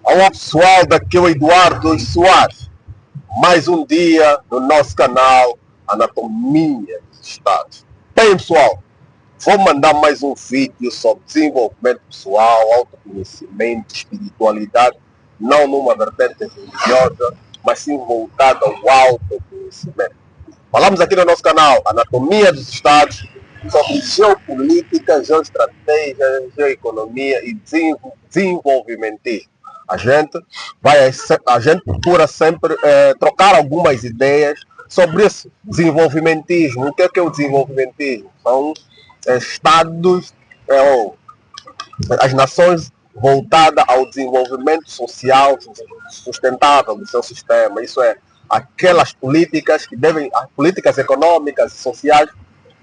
Olá pessoal, daqui é o Eduardo Soares. Mais um dia no nosso canal Anatomia dos Estados. Bem pessoal, vou mandar mais um vídeo sobre desenvolvimento pessoal, autoconhecimento, espiritualidade, não numa vertente religiosa, mas sim voltada ao autoconhecimento. Falamos aqui no nosso canal Anatomia dos Estados sobre geopolítica, geoestratégia, geoeconomia e desenvolvimentismo. A gente procura sempre trocar algumas ideias sobre esse desenvolvimentismo. O que é o desenvolvimentismo? São estados, as nações voltadas ao desenvolvimento social sustentável do seu sistema. Isso é, aquelas políticas que devem, as políticas econômicas e sociais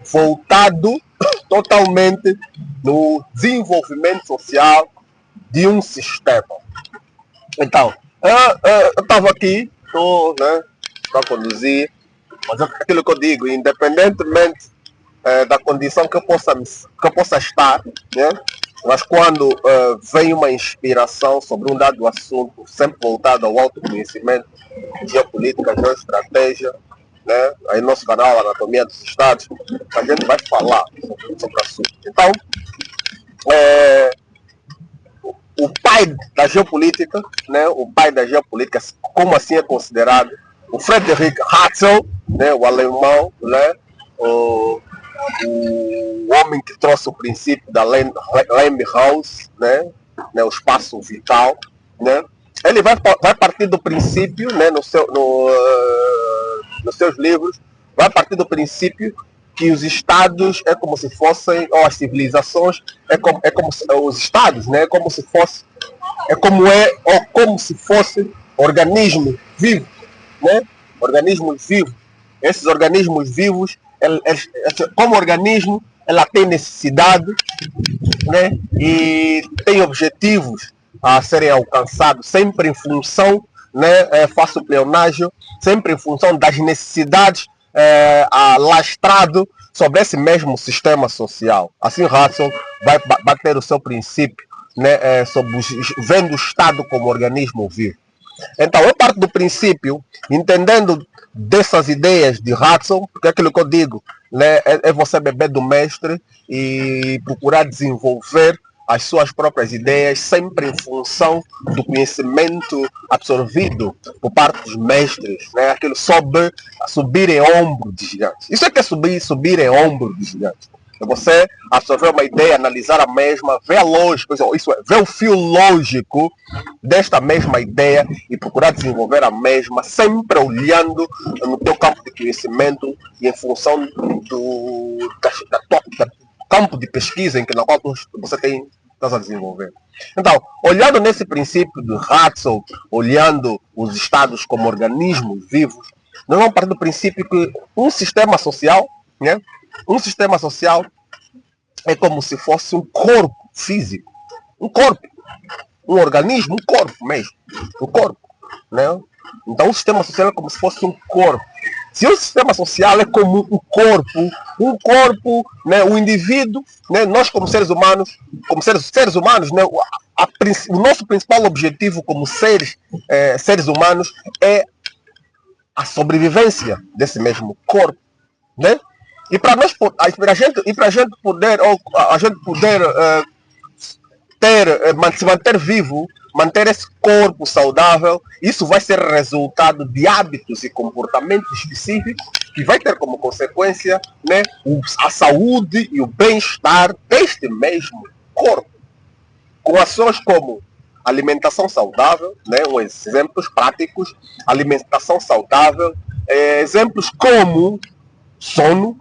voltado totalmente no desenvolvimento social de um sistema. Então, eu estava aqui, estou a conduzir, mas aquilo que eu digo, independentemente da condição que eu possa estar, né? Mas quando vem uma inspiração sobre um dado assunto, sempre voltado ao autoconhecimento, geopolítica, geoestratégia, né? Aí no nosso canal Anatomia dos Estados, a gente vai falar sobre o assunto. Então, o pai da geopolítica, né? O pai da geopolítica, como assim é considerado, o Friedrich Hatzel, né? O alemão, né? O homem que trouxe o princípio da Lambhaus, né? O espaço vital, né? Ele vai partir do princípio, né? Nos seus livros, vai partir do princípio que os estados é como se fossem, ou as civilizações é como os estados, né? Como se fosse organismos vivos, né? Organismos vivos. Esses organismos vivos, como organismo, ela tem necessidade, né? E tem objetivos a serem alcançados sempre em função, né? Faço o pleonagem, sempre em função das necessidades alastrado sobre esse mesmo sistema social. Assim, Hudson vai bater o seu princípio, né, sobre vendo o Estado como organismo vivo. Então, eu parto do princípio, entendendo dessas ideias de Hudson, porque é aquilo que eu digo, né, é você beber do mestre e procurar desenvolver as suas próprias ideias, sempre em função do conhecimento absorvido por parte dos mestres, né? Aquilo subir em ombro de gigantes. Isso é que é subir em ombro de gigantes. É você absorver uma ideia, analisar a mesma, ver a lógica, isso é, ver o fio lógico desta mesma ideia e procurar desenvolver a mesma, sempre olhando no teu campo de conhecimento e em função do campo de pesquisa na qual você está a desenvolver. Então, olhando nesse princípio de Hudson, olhando os estados como organismos vivos, nós vamos partir do princípio que um sistema social, né? Um sistema social é como se fosse um corpo físico, um corpo, um organismo, um corpo mesmo, um corpo, né? Então, o sistema social é como se fosse um corpo. Se o sistema social é como um corpo, né, o indivíduo, né, nós como seres humanos, né, o nosso principal objetivo como seres humanos é a sobrevivência desse mesmo corpo, né? E para a gente poder se manter vivo, manter esse corpo saudável, isso vai ser resultado de hábitos e comportamentos específicos que vai ter como consequência, né, a saúde e o bem-estar deste mesmo corpo. Com ações como alimentação saudável, né, exemplos práticos, alimentação saudável, exemplos como sono,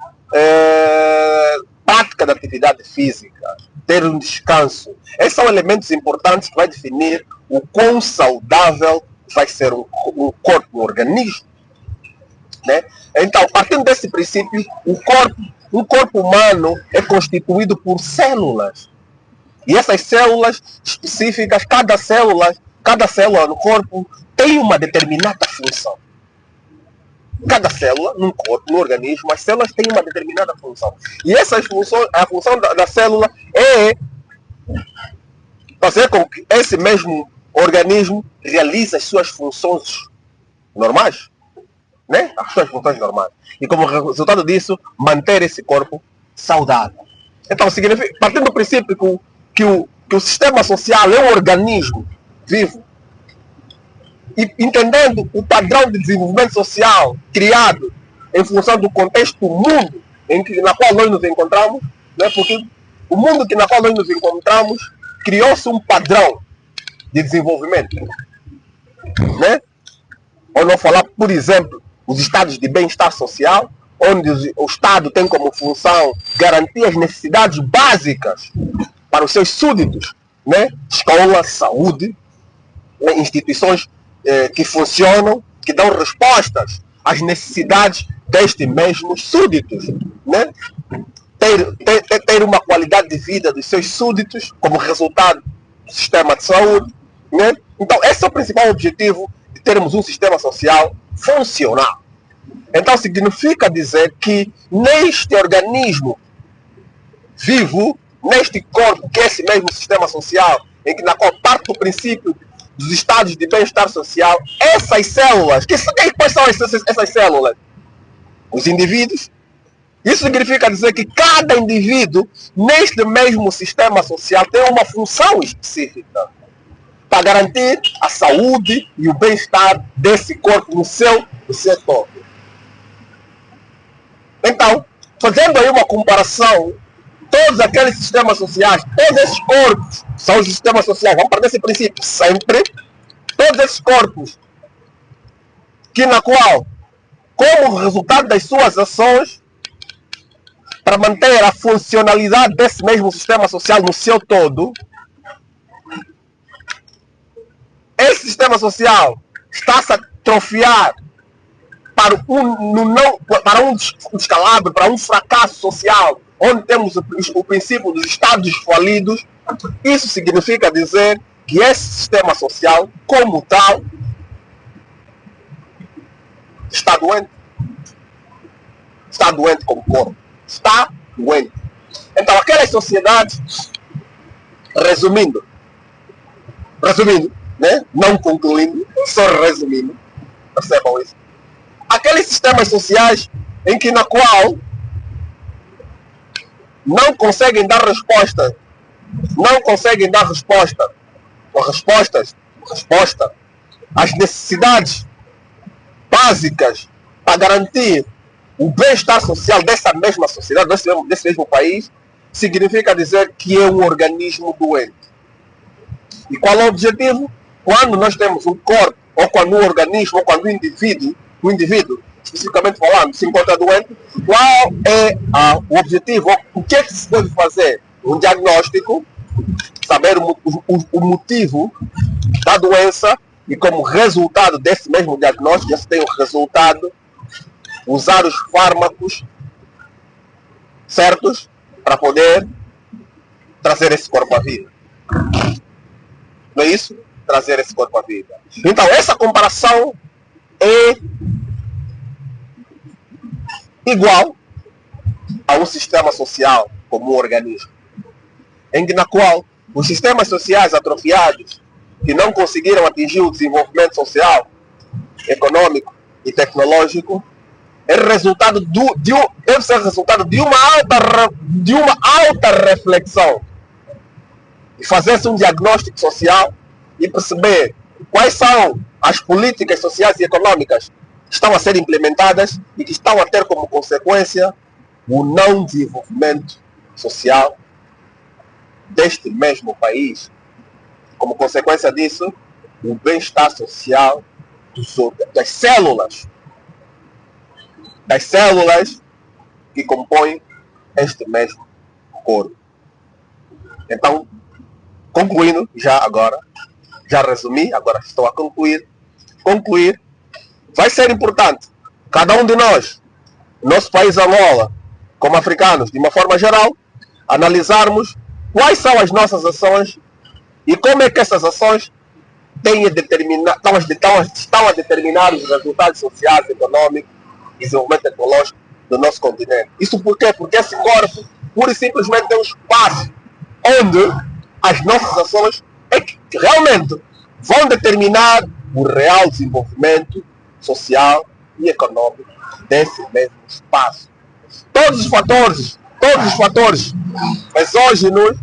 prática de atividade física, ter um descanso. Esses são elementos importantes que vai definir o quão saudável vai ser um corpo, um organismo. Né? Então, partindo desse princípio, um corpo humano é constituído por células. E essas células específicas, cada célula no corpo tem uma determinada função. Cada célula, num corpo, no organismo, as células têm uma determinada função. E essas funções, a função da célula é fazer com que esse mesmo organismo realize as suas funções normais, né? As suas funções normais. E como resultado disso, manter esse corpo saudável. Então, significa, partindo do princípio que o sistema social é um organismo vivo, e entendendo o padrão de desenvolvimento social criado em função do contexto do mundo na qual nós nos encontramos, né? Porque o mundo na qual nós nos encontramos criou-se um padrão de desenvolvimento, né? Ou não falar, por exemplo, os estados de bem-estar social, onde o Estado tem como função garantir as necessidades básicas para os seus súditos, né? Escola, saúde, né? Instituições que funcionam, que dão respostas às necessidades destes mesmos súditos, né? Ter uma qualidade de vida dos seus súditos como resultado do sistema de saúde, né? Então, esse é o principal objetivo de termos um sistema social funcional. Então, significa dizer que neste organismo vivo, neste corpo, que é esse mesmo sistema social, na qual parte do princípio dos estados de bem-estar social, essas células, quais são essas células? Os indivíduos. Isso significa dizer que cada indivíduo, neste mesmo sistema social, tem uma função específica para garantir a saúde e o bem-estar desse corpo no seu todo. Então, fazendo aí uma comparação, todos aqueles sistemas sociais, todos esses corpos são os sistemas sociais, vamos partir desse princípio sempre, todos esses corpos na qual, como resultado das suas ações, para manter a funcionalidade desse mesmo sistema social no seu todo, esse sistema social está-se a atrofiar para um descalabro, para um fracasso social, onde temos o princípio dos estados falidos. Isso significa dizer que esse sistema social, como tal, está doente. Está doente como corpo. Está doente. Então, aquelas sociedades, resumindo, né? Não concluindo, só resumindo, percebam isso. Aqueles sistemas sociais na qual não conseguem dar resposta às necessidades básicas para garantir o bem-estar social dessa mesma sociedade, desse mesmo país, significa dizer que é um organismo doente. E qual é o objetivo? Quando nós temos um corpo, ou quando um organismo, ou quando o indivíduo, especificamente falando, se encontra doente, qual é o objetivo? O que é que se deve fazer? Um diagnóstico, saber o motivo da doença, e como resultado desse mesmo diagnóstico, já se tem o resultado, usar os fármacos certos para poder trazer esse corpo à vida. Não é isso? Trazer esse corpo à vida. Então, essa comparação é igual a um sistema social como um organismo, na qual os sistemas sociais atrofiados que não conseguiram atingir o desenvolvimento social, econômico e tecnológico deve ser resultado de uma alta reflexão e fazer-se um diagnóstico social e perceber quais são as políticas sociais e econômicas que estão a ser implementadas e que estão a ter como consequência o não desenvolvimento social deste mesmo país. Como consequência disso, o bem-estar social das células que compõem este mesmo corpo. Então, concluindo, já resumi, agora estou a concluir, vai ser importante, cada um de nós, nosso país Angola, como africanos, de uma forma geral, analisarmos quais são as nossas ações e como é que essas ações estão a determinar os resultados sociais, econômicos e desenvolvimento tecnológico do nosso continente. Isso por quê? Porque esse corpo, pura e simplesmente, é um espaço onde as nossas ações é que realmente vão determinar o real desenvolvimento social e econômico desse mesmo espaço. Todos os fatores exógenos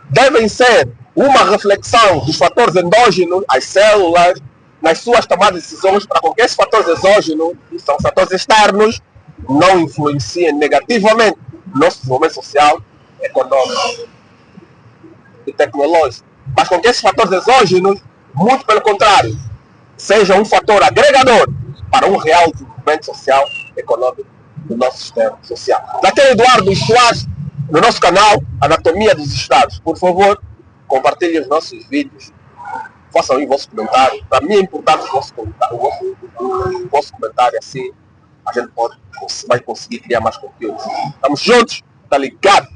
devem ser uma reflexão dos fatores endógenos, as células, nas suas tomadas de decisões, para que esses fatores exógenos, que são fatores externos, não influenciem negativamente o nosso desenvolvimento social, econômico e tecnológico. Mas com que esses fatores exógenos, muito pelo contrário, sejam um fator agregador para um real desenvolvimento social, econômico do nosso sistema social. Daquele Eduardo Soares, no nosso canal Anatomia dos Estados. Por favor, compartilhem os nossos vídeos, façam aí o vosso comentário. Para mim é importante o vosso comentário, assim a gente vai conseguir criar mais conteúdo. Estamos juntos, tá ligado?